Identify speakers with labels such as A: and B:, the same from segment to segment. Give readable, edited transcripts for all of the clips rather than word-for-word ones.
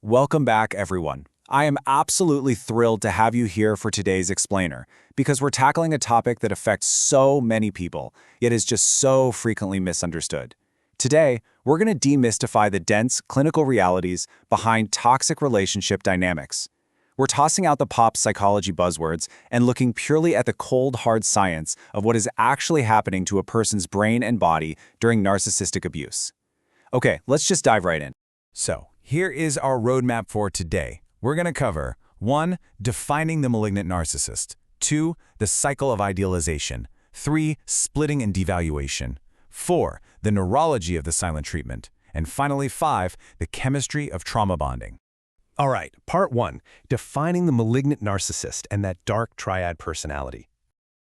A: Welcome back, everyone. I am absolutely thrilled to have you here for today's explainer, because we're tackling a topic that affects so many people, yet is just so frequently misunderstood. Today, we're going to demystify the dense clinical realities behind toxic relationship dynamics. We're tossing out the pop psychology buzzwords and looking purely at the cold, hard science of what is actually happening to a person's brain and body during narcissistic abuse. Okay, let's just dive right in.
B: So, here is our roadmap for today. We're going to cover 1. Defining the malignant narcissist. 2. The cycle of idealization. 3. Splitting and devaluation. 4. The neurology of the silent treatment. And finally, 5. The chemistry of trauma bonding.
C: All right, part 1, defining the malignant narcissist and that dark triad personality.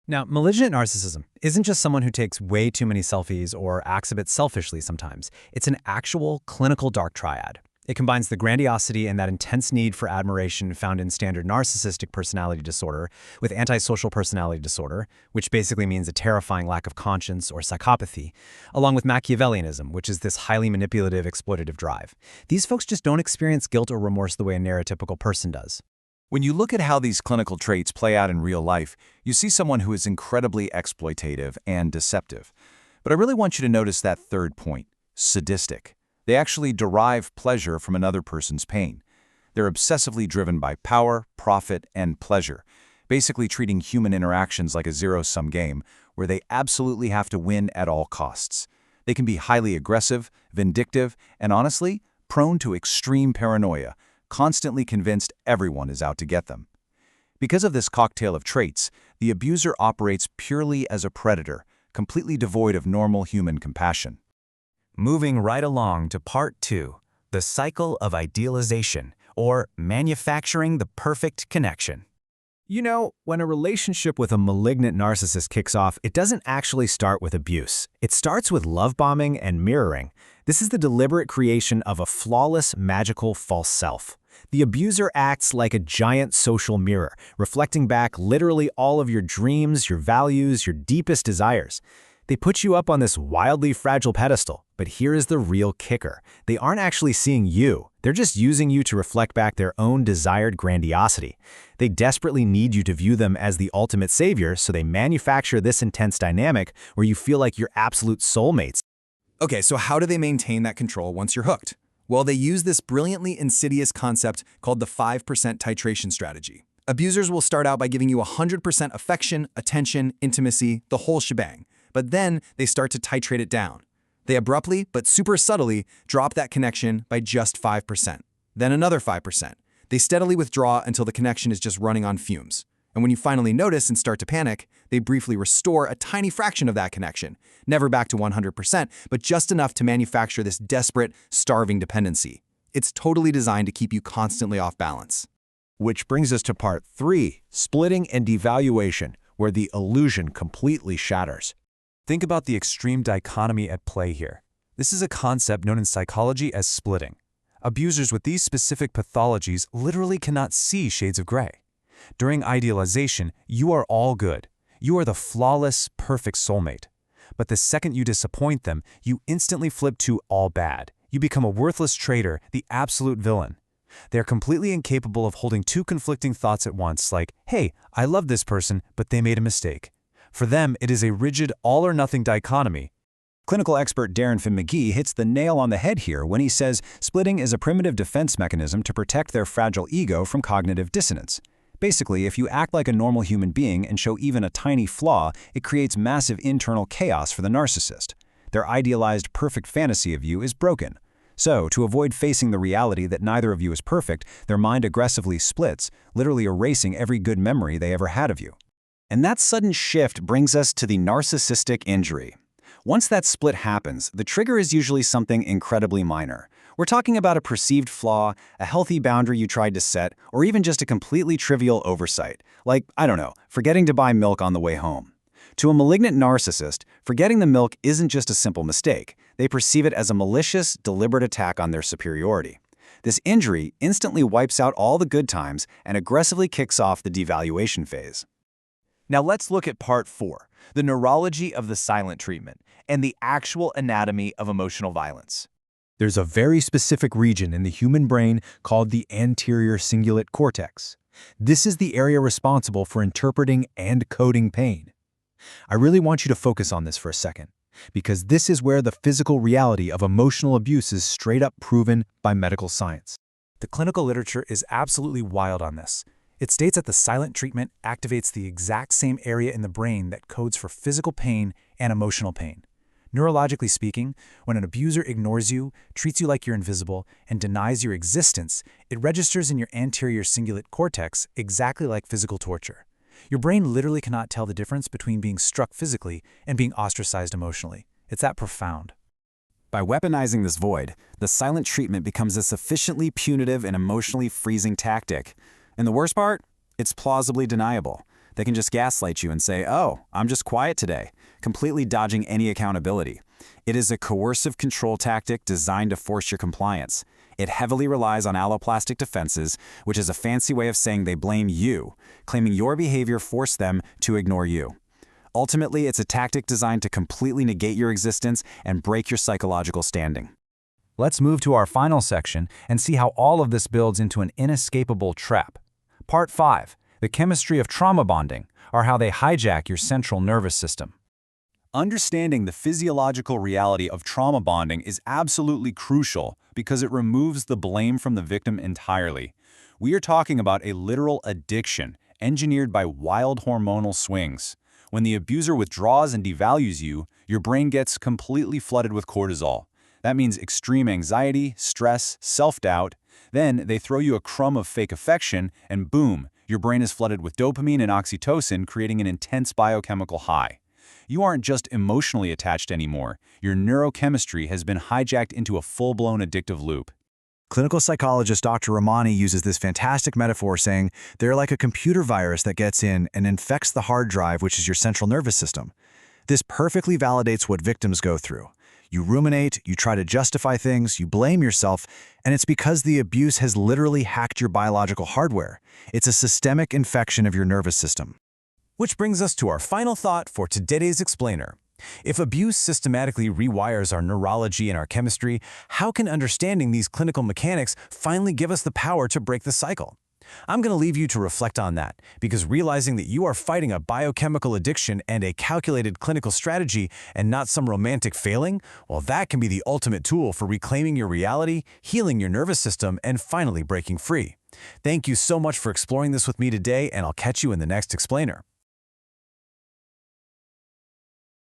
D: Now, malignant narcissism isn't just someone who takes way too many selfies or acts a bit selfishly sometimes. It's an actual clinical dark triad. It combines the grandiosity and that intense need for admiration found in standard narcissistic personality disorder with antisocial personality disorder, which basically means a terrifying lack of conscience or psychopathy, along with Machiavellianism, which is this highly manipulative, exploitative drive. These folks just don't experience guilt or remorse the way a neurotypical person does.
A: When you look at how these clinical traits play out in real life, you see someone who is incredibly exploitative and deceptive. But I really want you to notice that third point, sadistic. They actually derive pleasure from another person's pain. They're obsessively driven by power, profit, and pleasure, basically treating human interactions like a zero-sum game where they absolutely have to win at all costs. They can be highly aggressive, vindictive, and honestly, prone to extreme paranoia, constantly convinced everyone is out to get them. Because of this cocktail of traits, the abuser operates purely as a predator, completely devoid of normal human compassion.
B: Moving right along to part 2, the cycle of idealization, or manufacturing the perfect connection.
D: You know, when a relationship with a malignant narcissist kicks off, it doesn't actually start with abuse. It starts with love bombing and mirroring. This is the deliberate creation of a flawless, magical false self. The abuser acts like a giant social mirror, reflecting back literally all of your dreams, your values, your deepest desires. They put you up on this wildly fragile pedestal, but here is the real kicker. They aren't actually seeing you. They're just using you to reflect back their own desired grandiosity. They desperately need you to view them as the ultimate savior, so they manufacture this intense dynamic where you feel like you're absolute soulmates.
E: Okay, so how do they maintain that control once you're hooked? Well, they use this brilliantly insidious concept called the 5% titration strategy. Abusers will start out by giving you 100% affection, attention, intimacy, the whole shebang. But then they start to titrate it down. They abruptly, but super subtly, drop that connection by just 5%. Then another 5%. They steadily withdraw until the connection is just running on fumes. And when you finally notice and start to panic, they briefly restore a tiny fraction of that connection, never back to 100%, but just enough to manufacture this desperate, starving dependency. It's totally designed to keep you constantly off balance.
C: Which brings us to part 3, splitting and devaluation, where the illusion completely shatters.
B: Think about the extreme dichotomy at play here. This is a concept known in psychology as splitting. Abusers with these specific pathologies literally cannot see shades of gray. During idealization, you are all good. You are the flawless, perfect soulmate. But the second you disappoint them, you instantly flip to all bad. You become a worthless traitor, the absolute villain. They're completely incapable of holding two conflicting thoughts at once, like, hey, I love this person, but they made a mistake. For them, it is a rigid all-or-nothing dichotomy.
A: Clinical expert Darren Finn McGee hits the nail on the head here when he says splitting is a primitive defense mechanism to protect their fragile ego from cognitive dissonance. Basically, if you act like a normal human being and show even a tiny flaw, it creates massive internal chaos for the narcissist. Their idealized perfect fantasy of you is broken. So, to avoid facing the reality that neither of you is perfect, their mind aggressively splits, literally erasing every good memory they ever had of you. And that sudden shift brings us to the narcissistic injury. Once that split happens, the trigger is usually something incredibly minor. We're talking about a perceived flaw, a healthy boundary you tried to set, or even just a completely trivial oversight, like, I don't know, forgetting to buy milk on the way home. To a malignant narcissist, forgetting the milk isn't just a simple mistake. They perceive it as a malicious, deliberate attack on their superiority. This injury instantly wipes out all the good times and aggressively kicks off the devaluation phase.
F: Now let's look at part 4, the neurology of the silent treatment and the actual anatomy of emotional violence.
D: There's a very specific region in the human brain called the anterior cingulate cortex. This is the area responsible for interpreting and coding pain. I really want you to focus on this for a second, because this is where the physical reality of emotional abuse is straight up proven by medical science.
B: The clinical literature is absolutely wild on this. It states that the silent treatment activates the exact same area in the brain that codes for physical pain and emotional pain. Neurologically speaking, when an abuser ignores you, treats you like you're invisible, and denies your existence, it registers in your anterior cingulate cortex exactly like physical torture. Your brain literally cannot tell the difference between being struck physically and being ostracized emotionally. It's that profound.
A: By weaponizing this void, the silent treatment becomes a sufficiently punitive and emotionally freezing tactic. And the worst part? It's plausibly deniable. They can just gaslight you and say, "Oh, I'm just quiet today," completely dodging any accountability. It is a coercive control tactic designed to force your compliance. It heavily relies on alloplastic defenses, which is a fancy way of saying they blame you, claiming your behavior forced them to ignore you. Ultimately, it's a tactic designed to completely negate your existence and break your psychological standing.
B: Let's move to our final section and see how all of this builds into an inescapable trap. Part 5. The chemistry of trauma bonding, or how they hijack your central nervous system.
F: Understanding the physiological reality of trauma bonding is absolutely crucial because it removes the blame from the victim entirely. We are talking about a literal addiction engineered by wild hormonal swings. When the abuser withdraws and devalues you, your brain gets completely flooded with cortisol. That means extreme anxiety, stress, self-doubt. Then they throw you a crumb of fake affection, and boom, your brain is flooded with dopamine and oxytocin, creating an intense biochemical high. You aren't just emotionally attached anymore. Your neurochemistry has been hijacked into a full-blown addictive loop.
C: Clinical psychologist Dr. Ramani uses this fantastic metaphor saying they're like a computer virus that gets in and infects the hard drive, which is your central nervous system. This perfectly validates what victims go through. You ruminate, you try to justify things, you blame yourself, and it's because the abuse has literally hacked your biological hardware. It's a systemic infection of your nervous system.
B: Which brings us to our final thought for today's explainer. If abuse systematically rewires our neurology and our chemistry, how can understanding these clinical mechanics finally give us the power to break the cycle? I'm going to leave you to reflect on that, because realizing that you are fighting a biochemical addiction and a calculated clinical strategy and not some romantic failing, well, that can be the ultimate tool for reclaiming your reality, healing your nervous system, and finally breaking free. Thank you so much for exploring this with me today, and I'll catch you in the next explainer.